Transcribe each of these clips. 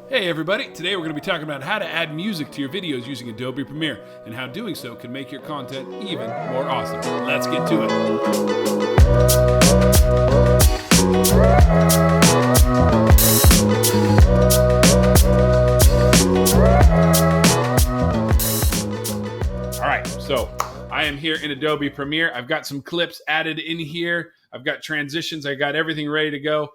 Hey everybody, today we're going to be talking about how to add music to your videos using Adobe Premiere and how doing so can make your content even more awesome. Let's get to it. Alright, so I am here in Adobe Premiere. I've got some clips added in here. I've got transitions. I got everything ready to go.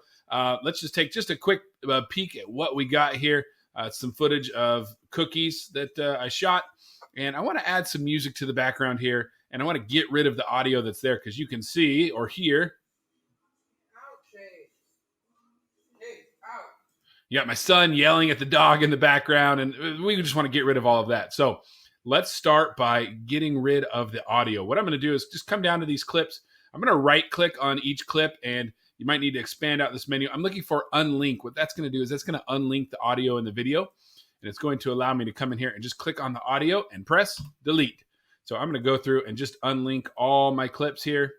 Let's just take a quick peek at what we got here. Some footage of cookies that I shot. And I want to add some music to the background here. And I want to get rid of the audio that's there because you can see or hear. You got my son yelling at the dog in the background. And we just want to get rid of all of that. So let's start by getting rid of the audio. What I'm going to do is just come down to these clips. I'm going to right click on each clip and you might need to expand out this menu. I'm looking for unlink. What that's going to do is that's going to unlink the audio in the video. And it's going to allow me to come in here and just click on the audio and press delete. So I'm going to go through and just unlink all my clips here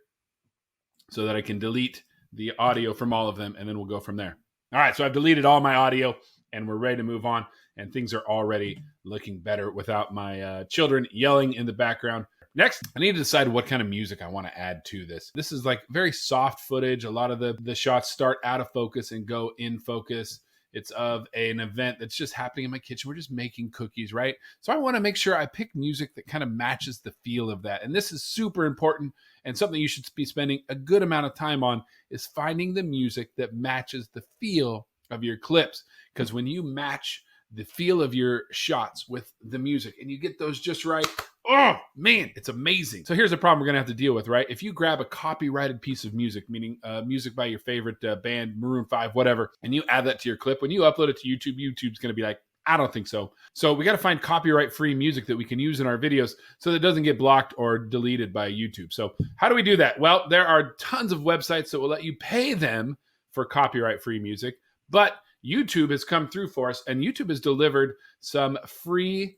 so that I can delete the audio from all of them. And then we'll go from there. All right, so I've deleted all my audio and we're ready to move on. And things are already looking better without my children yelling in the background. Next, I need to decide what kind of music I want to add to this. This is like very soft footage. A lot of the shots start out of focus and go in focus. It's of an event that's just happening in my kitchen. We're just making cookies, right? So I want to make sure I pick music that kind of matches the feel of that. And this is super important and something you should be spending a good amount of time on is finding the music that matches the feel of your clips. Because when you match the feel of your shots with the music and you get those just right, oh man, it's amazing. So here's a problem we're gonna have to deal with, right? If you grab a copyrighted piece of music, meaning music by your favorite band, Maroon 5, whatever, and you add that to your clip, when you upload it to YouTube, YouTube's gonna be like, I don't think so. So we gotta find copyright-free music that we can use in our videos so that it doesn't get blocked or deleted by YouTube. So how do we do that? Well, there are tons of websites that will let you pay them for copyright-free music, but YouTube has come through for us, and YouTube has delivered some free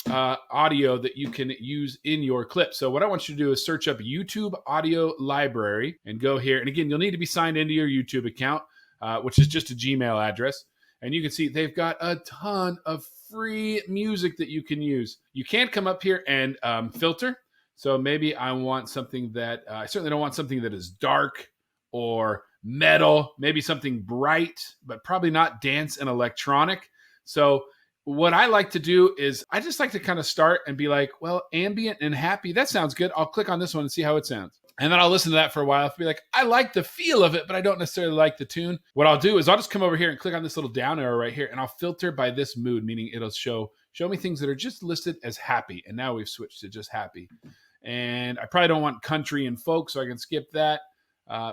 audio that you can use in your clip. So what I want you to do is search up YouTube Audio Library and go here. And again, you'll need to be signed into your YouTube account, which is just a Gmail address. And you can see they've got a ton of free music that you can use. You can't come up here and filter. So maybe I want something that, I certainly don't want something that is dark or metal, maybe something bright, but probably not dance and electronic. So what I like to do is I just like to kind of start and be like, well, ambient and happy, that sounds good. I'll click on this one and see how it sounds. And then I'll listen to that for a while. I'll be like, I like the feel of it, but I don't necessarily like the tune. What I'll do is I'll just come over here and click on this little down arrow right here and I'll filter by this mood, meaning it'll show me things that are just listed as happy. And now we've switched to just happy. And I probably don't want country and folk, so I can skip that.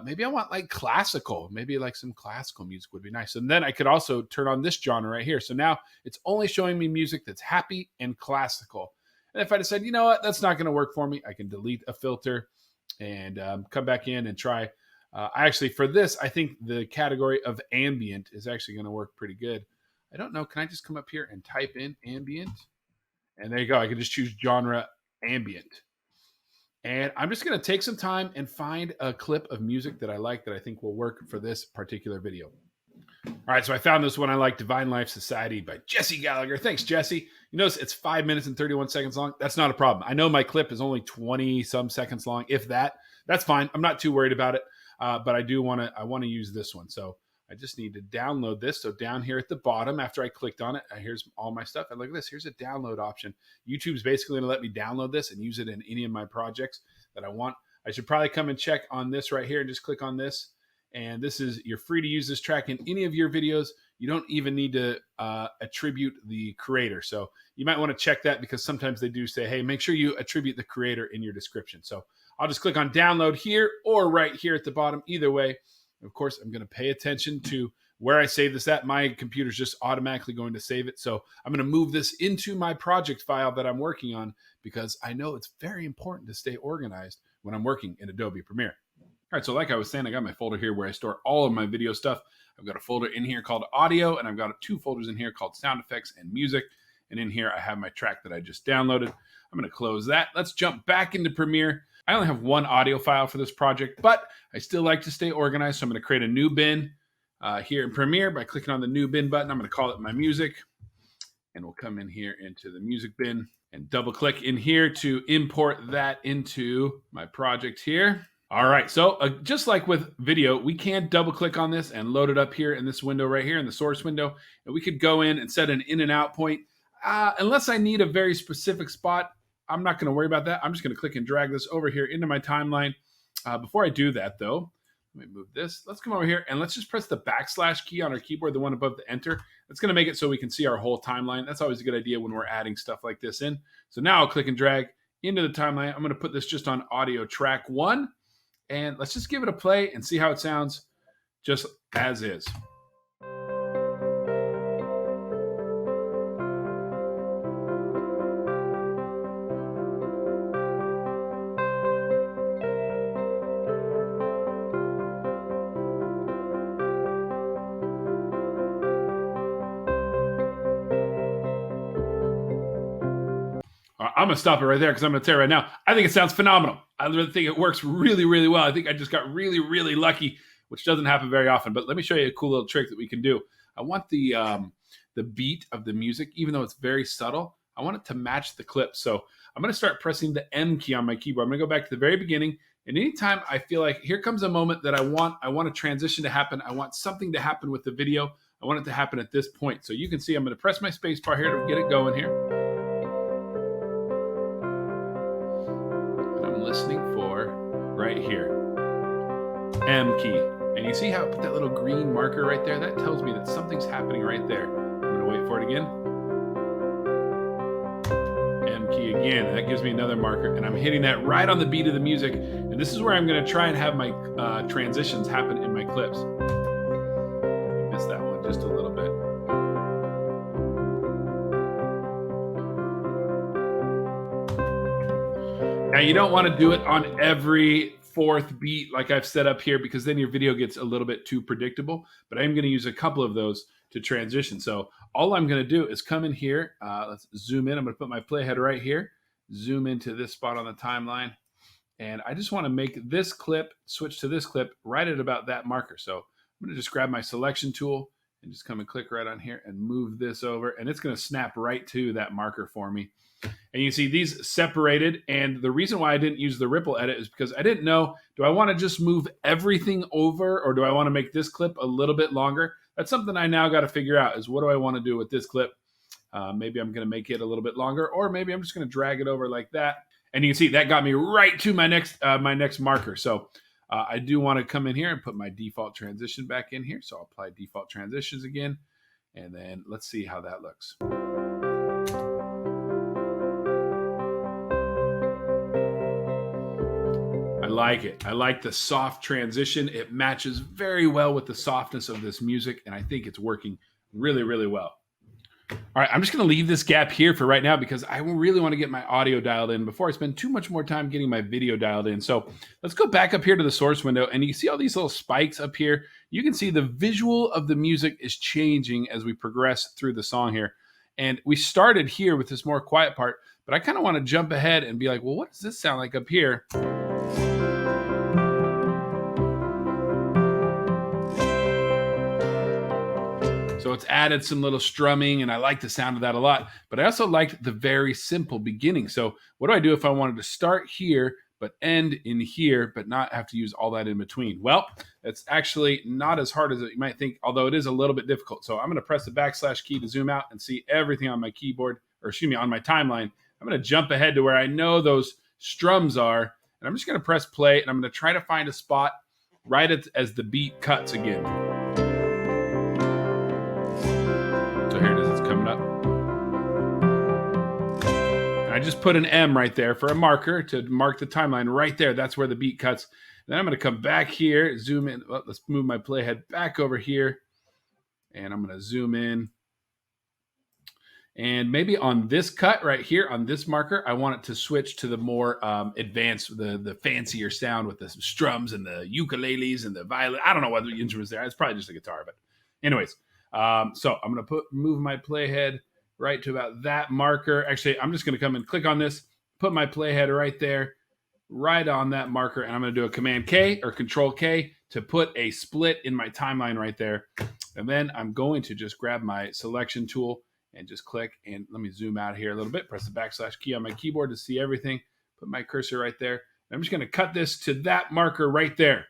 Maybe I want like classical, maybe like some classical music would be nice. And then I could also turn on this genre right here. So now it's only showing me music that's happy and classical. And if I decide, you know what, that's not going to work for me, I can delete a filter and come back in and try. I actually, for this, I think the category of ambient is actually going to work pretty good. I don't know. Can I just come up here and type in ambient? And there you go. I can just choose genre ambient. And I'm just going to take some time and find a clip of music that I like that I think will work for this particular video. All right, so I found this one I like, Divine Life Society by Jesse Gallagher. Thanks, Jesse. You notice it's 5 minutes and 31 seconds long. That's not a problem. I know my clip is only 20-some seconds long, if that. That's fine. I'm not too worried about it, but I want to use this one. So I just need to download this. So down here at the bottom, after I clicked on it, here's all my stuff. And look at this. Here's a download option. YouTube's basically going to let me download this and use it in any of my projects that I want. I should probably come and check on this right here and just click on this. And this is, you're free to use this track in any of your videos. You don't even need to attribute the creator. So you might want to check that because sometimes they do say, hey, make sure you attribute the creator in your description. So I'll just click on download here or right here at the bottom. Either way. Of course, I'm going to pay attention to where I save this at. My computer's just automatically going to save it. So I'm going to move this into my project file that I'm working on because I know it's very important to stay organized when I'm working in Adobe Premiere. All right, so like I was saying, I got my folder here where I store all of my video stuff. I've got a folder in here called audio, and I've got two folders in here called sound effects and music. And in here, I have my track that I just downloaded. I'm going to close that. Let's jump back into Premiere. I only have one audio file for this project, but I still like to stay organized. So I'm going to create a new bin. here in Premiere by clicking on the new bin button. I'm going to call it my music, and we'll come in here into the music bin and double click in here to import that into my project here. All right, so just like with video, we can double click on this and load it up here in this window right here in the source window. And we could go in and set an in and out point. Unless I need a very specific spot, I'm not gonna worry about that. I'm just gonna click and drag this over here into my timeline. Before I do that though, let me move this. Let's come over here and let's just press the backslash key on our keyboard, the one above the enter. That's gonna make it so we can see our whole timeline. That's always a good idea when we're adding stuff like this in. So now I'll click and drag into the timeline. I'm gonna put this just on audio track 1. And let's just give it a play and see how it sounds just as is. I'm going to stop it right there because I'm going to tell you right now, I think it sounds phenomenal. I really think it works really, really well. I think I just got really, really lucky, which doesn't happen very often. But let me show you a cool little trick that we can do. I want the beat of the music, even though it's very subtle, I want it to match the clip. So I'm going to start pressing the M key on my keyboard. I'm going to go back to the very beginning. And anytime I feel like here comes a moment that I want a transition to happen. I want something to happen with the video. I want it to happen at this point. So you can see I'm going to press my space bar here to get it going here. Listening for right here, M key. And you see how I put that little green marker right there? That tells me that something's happening right there. I'm gonna wait for it again. M key again, that gives me another marker, and I'm hitting that right on the beat of the music. And this is where I'm gonna try and have my transitions happen in my clips. I missed that one just a little bit. Now, you don't want to do it on every fourth beat like I've set up here because then your video gets a little bit too predictable, but I'm going to use a couple of those to transition. So all I'm going to do is come in here. Let's zoom in. I'm going to put my playhead right here, zoom into this spot on the timeline, and I just want to make this clip, switch to this clip right at about that marker. So I'm going to just grab my selection tool and just come and click right on here and move this over, and it's going to snap right to that marker for me. And you see these separated, and the reason why I didn't use the ripple edit is because I didn't know, do I want to just move everything over or do I want to make this clip a little bit longer? That's something I now got to figure out is what do I want to do with this clip? Maybe I'm going to make it a little bit longer, or maybe I'm just going to drag it over like that. And you can see that got me right to my next marker. So I do want to come in here and put my default transition back in here. So I'll apply default transitions again, and then let's see how that looks. I like it. I like the soft transition. It matches very well with the softness of this music, and I think it's working really, really well. All right, I'm just going to leave this gap here for right now because I really want to get my audio dialed in before I spend too much more time getting my video dialed in. So let's go back up here to the source window, and you see all these little spikes up here. You can see the visual of the music is changing as we progress through the song here. And we started here with this more quiet part, but I kind of want to jump ahead and be like, well, what does this sound like up here? So it's added some little strumming, and I like the sound of that a lot. But I also liked the very simple beginning. So what do I do if I wanted to start here, but end in here, but not have to use all that in between? Well, it's actually not as hard as you might think, although it is a little bit difficult. So I'm going to press the backslash key to zoom out and see everything on my keyboard, or excuse me, on my timeline. I'm going to jump ahead to where I know those strums are, and I'm just going to press play, and I'm going to try to find a spot right as the beat cuts again. So here it is, it's coming up. And I just put an M right there for a marker to mark the timeline right there. That's where the beat cuts. Then I'm going to come back here, zoom in. Well, let's move my playhead back over here. And I'm going to zoom in. And maybe on this cut right here, on this marker, I want it to switch to the more advanced, the fancier sound with the strums and the ukuleles and the violin. I don't know what the instruments there. It's probably just a guitar, but anyways. So I'm going to move my playhead right to about that marker. Actually, I'm just going to come and click on this, put my playhead right there, right on that marker, and I'm going to do a Command K or Control K to put a split in my timeline right there. And then I'm going to just grab my selection tool and just click, and let me zoom out here a little bit, press the backslash key on my keyboard to see everything, put my cursor right there. And I'm just going to cut this to that marker right there.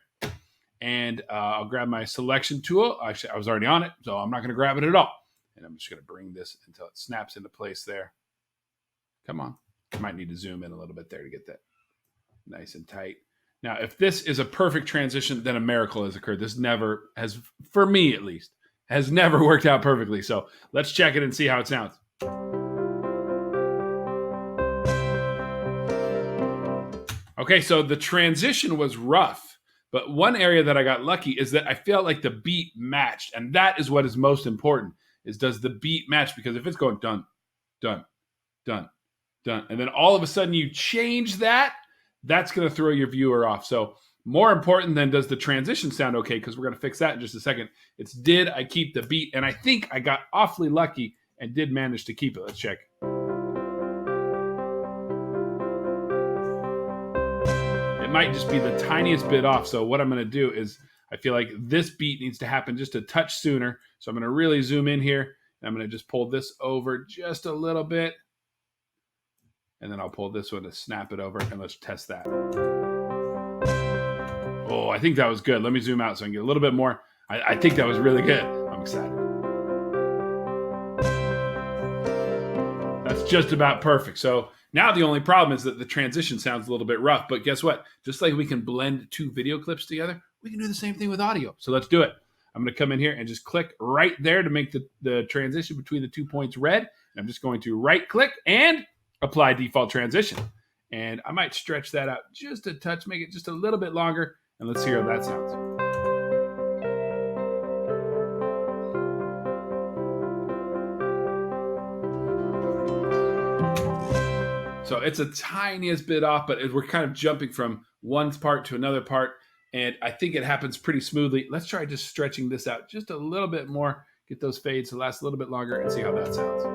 And I'll grab my selection tool. Actually, I was already on it, so I'm not going to grab it at all. And I'm just going to bring this until it snaps into place there. Come on. I might need to zoom in a little bit there to get that nice and tight. Now, if this is a perfect transition, then a miracle has occurred. This never has, for me at least, has never worked out perfectly. So let's check it and see how it sounds. Okay, so the transition was rough, but one area that I got lucky is that I felt like the beat matched, and that is what is most important, is does the beat match? Because if it's going dun, dun, dun, dun, and then all of a sudden you change that, that's going to throw your viewer off. So more important than does the transition sound okay, because we're going to fix that in just a second, it's did I keep the beat? And I think I got awfully lucky and did manage to keep it. Let's check. It might just be the tiniest bit off. So what I'm going to do is I feel like this beat needs to happen just a touch sooner. So I'm going to really zoom in here. And I'm going to just pull this over just a little bit. And then I'll pull this one to snap it over, and let's test that. Oh, I think that was good. Let me zoom out so I can get a little bit more. I think that was really good. I'm excited. That's just about perfect. So now the only problem is that the transition sounds a little bit rough, but guess what? Just like we can blend two video clips together, we can do the same thing with audio. So let's do it. I'm going to come in here and just click right there to make the transition between the 2 points red. And I'm just going to right click and apply default transition. And I might stretch that out just a touch, make it just a little bit longer. And let's hear how that sounds. So it's a tiniest bit off, but we're kind of jumping from one part to another part. And I think it happens pretty smoothly. Let's try just stretching this out just a little bit more, get those fades to last a little bit longer, and see how that sounds.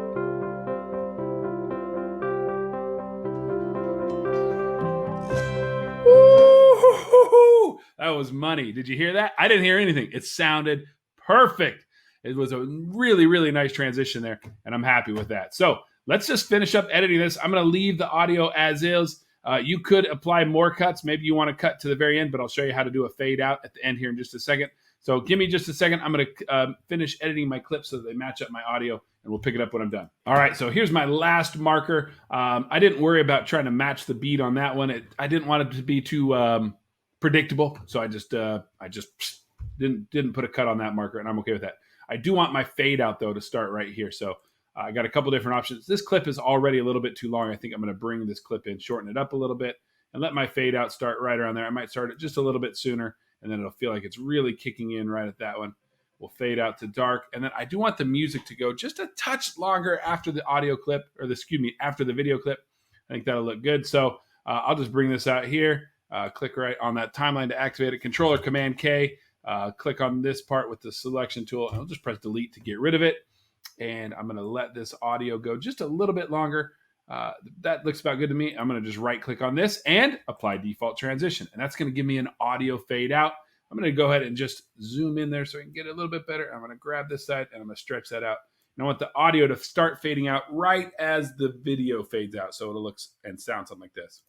That was money. Did you hear that? I didn't hear anything. It sounded perfect. It was a really, really nice transition there, and I'm happy with that. So let's just finish up editing this. I'm going to leave the audio as is. You could apply more cuts. Maybe you want to cut to the very end, but I'll show you how to do a fade out at the end here in just a second. So give me just a second. I'm going to finish editing my clips so that they match up my audio, and we'll pick it up when I'm done. All right, so here's my last marker. I didn't worry about trying to match the beat on that one. I didn't want it to be too predictable, so I just didn't put a cut on that marker, and I'm okay with that. I do want my fade out, though, to start right here. So I got a couple different options. This clip is already a little bit too long. I think I'm going to bring this clip in, shorten it up a little bit, and let my fade out start right around there. I might start it just a little bit sooner, and then it'll feel like it's really kicking in right at that one. We'll fade out to dark, and then I do want the music to go just a touch longer after the audio clip, or after the video clip. I think that'll look good. So I'll just bring this out here, click right on that timeline to activate it, Controller Command K, click on this part with the selection tool, and I'll just press delete to get rid of it. And I'm going to let this audio go just a little bit longer. That looks about good to me. I'm going to just right click on this and apply default transition. And that's going to give me an audio fade out. I'm going to go ahead and just zoom in there so I can get it a little bit better. I'm going to grab this side and I'm going to stretch that out. And I want the audio to start fading out right as the video fades out. So it'll look and sound something like this.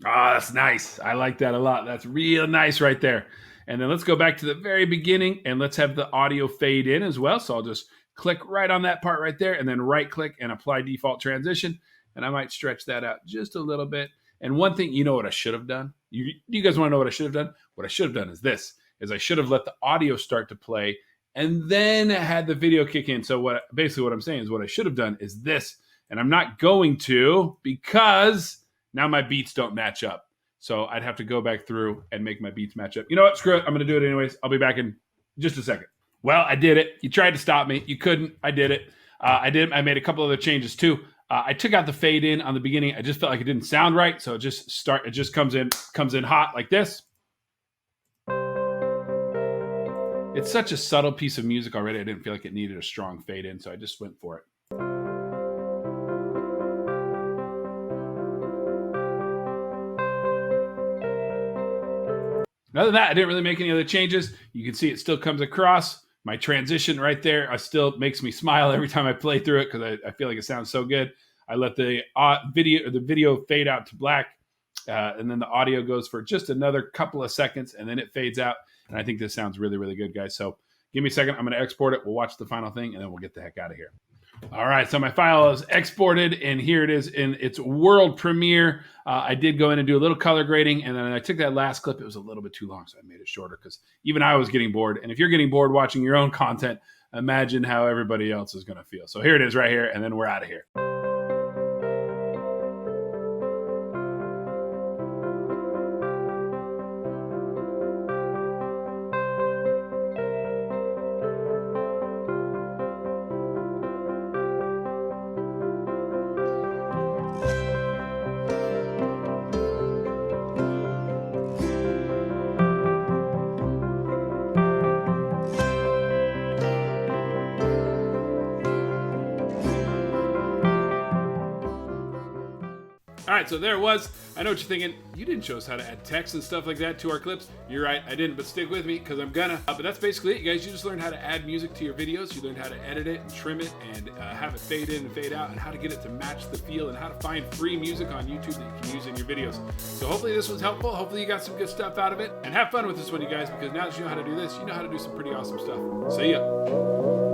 Ah, that's nice. I like that a lot. That's real nice right there. And then let's go back to the very beginning and let's have the audio fade in as well. So I'll just click right on that part right there and then right click and apply default transition. And I might stretch that out just a little bit. And one thing, you know what I should have done? You guys want to know what I should have done? What I should have done is this, is I should have let the audio start to play and then had the video kick in. So basically what I'm saying is what I should have done is this. And I'm not going to, because now my beats don't match up. So I'd have to go back through and make my beats match up. You know what? Screw it. I'm going to do it anyways. I'll be back in just a second. Well, I did it. You tried to stop me. You couldn't. I did it. I made a couple other changes too. I took out the fade in on the beginning. I just felt like it didn't sound right. So it just comes in hot like this. It's such a subtle piece of music already. I didn't feel like it needed a strong fade in. So I just went for it. Other than that, I didn't really make any other changes. You can see it still comes across. My transition right there, still makes me smile every time I play through it because I feel like it sounds so good. I let the video fade out to black, and then the audio goes for just another couple of seconds, and then it fades out. And I think this sounds really, really good, guys. So give me a second. I'm going to export it. We'll watch the final thing, and then we'll get the heck out of here. All right, so my file is exported, and here it is in its world premiere. I did go in and do a little color grading, and then I took that last clip. It was a little bit too long, so I made it shorter because even I was getting bored. And if you're getting bored watching your own content, imagine how everybody else is going to feel. So here it is right here, and then we're out of here. All right, so there it was. I know what you're thinking. You didn't show us how to add text and stuff like that to our clips. You're right, I didn't, but stick with me because I'm gonna. But that's basically it, you guys. You just learned how to add music to your videos. You learned how to edit it and trim it and have it fade in and fade out, and how to get it to match the feel, and how to find free music on YouTube that you can use in your videos. So hopefully this was helpful. Hopefully you got some good stuff out of it. And have fun with this one, you guys, because now that you know how to do this, you know how to do some pretty awesome stuff. See ya.